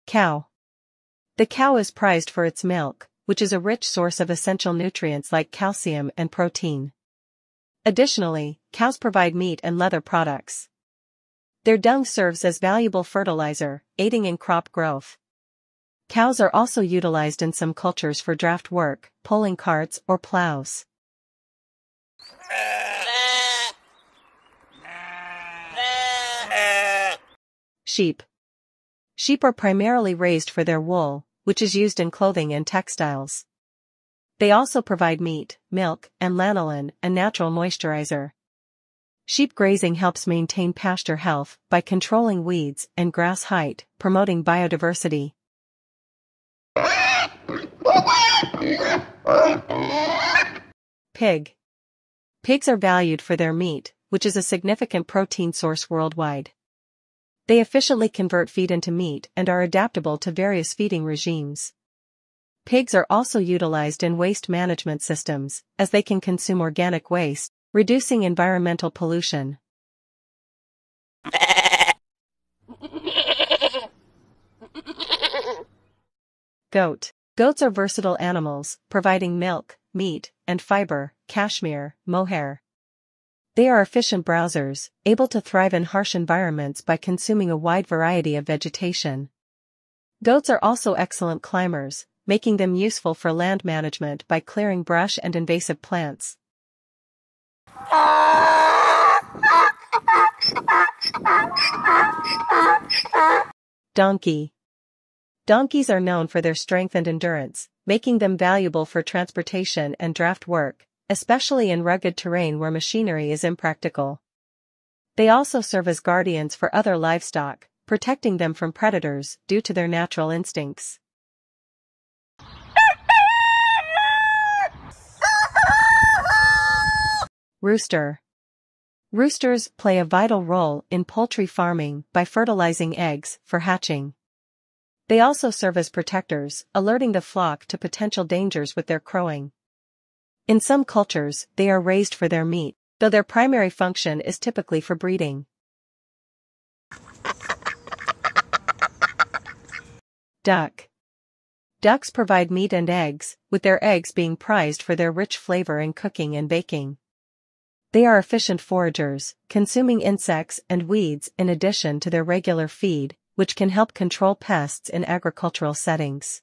Cow. The cow is prized for its milk, which is a rich source of essential nutrients like calcium and protein. Additionally, cows provide meat and leather products. Their dung serves as valuable fertilizer, aiding in crop growth. Cows are also utilized in some cultures for draft work, pulling carts or plows. Sheep. Sheep are primarily raised for their wool, which is used in clothing and textiles. They also provide meat, milk, and lanolin, a natural moisturizer. Sheep grazing helps maintain pasture health by controlling weeds and grass height, promoting biodiversity. Pig. Pigs are valued for their meat, which is a significant protein source worldwide. They efficiently convert feed into meat and are adaptable to various feeding regimes. Pigs are also utilized in waste management systems, as they can consume organic waste, reducing environmental pollution. Goat. Goats are versatile animals, providing milk, meat, and fiber, cashmere, mohair. They are efficient browsers, able to thrive in harsh environments by consuming a wide variety of vegetation. Goats are also excellent climbers, making them useful for land management by clearing brush and invasive plants. Donkey. Donkeys are known for their strength and endurance, making them valuable for transportation and draft work, especially in rugged terrain where machinery is impractical. They also serve as guardians for other livestock, protecting them from predators due to their natural instincts. Rooster. Roosters play a vital role in poultry farming by fertilizing eggs for hatching. They also serve as protectors, alerting the flock to potential dangers with their crowing. In some cultures, they are raised for their meat, though their primary function is typically for breeding. Duck. Ducks provide meat and eggs, with their eggs being prized for their rich flavor in cooking and baking. They are efficient foragers, consuming insects and weeds in addition to their regular feed, which can help control pests in agricultural settings.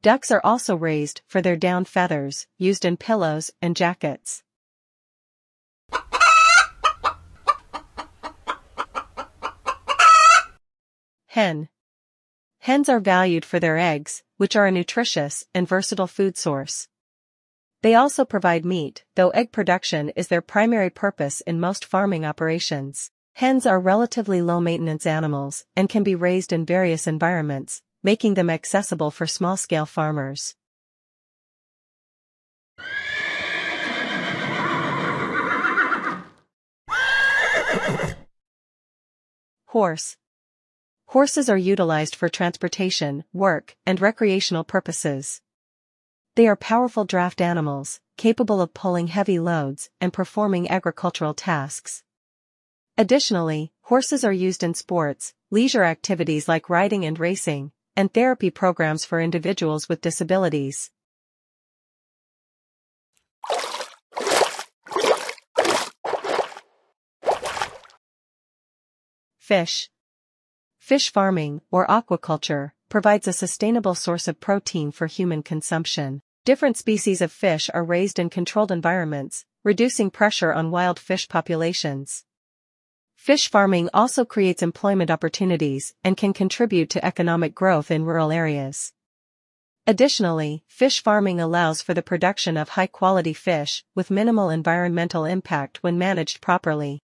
Ducks are also raised for their down feathers, used in pillows and jackets. Hen. Hens are valued for their eggs, which are a nutritious and versatile food source. They also provide meat, though egg production is their primary purpose in most farming operations. Hens are relatively low-maintenance animals and can be raised in various environments, making them accessible for small-scale farmers. Horse. Horses are utilized for transportation, work, and recreational purposes. They are powerful draft animals, capable of pulling heavy loads and performing agricultural tasks. Additionally, horses are used in sports, leisure activities like riding and racing, and therapy programs for individuals with disabilities. Fish. Fish farming, or aquaculture, provides a sustainable source of protein for human consumption. Different species of fish are raised in controlled environments, reducing pressure on wild fish populations. Fish farming also creates employment opportunities and can contribute to economic growth in rural areas. Additionally, fish farming allows for the production of high-quality fish with minimal environmental impact when managed properly.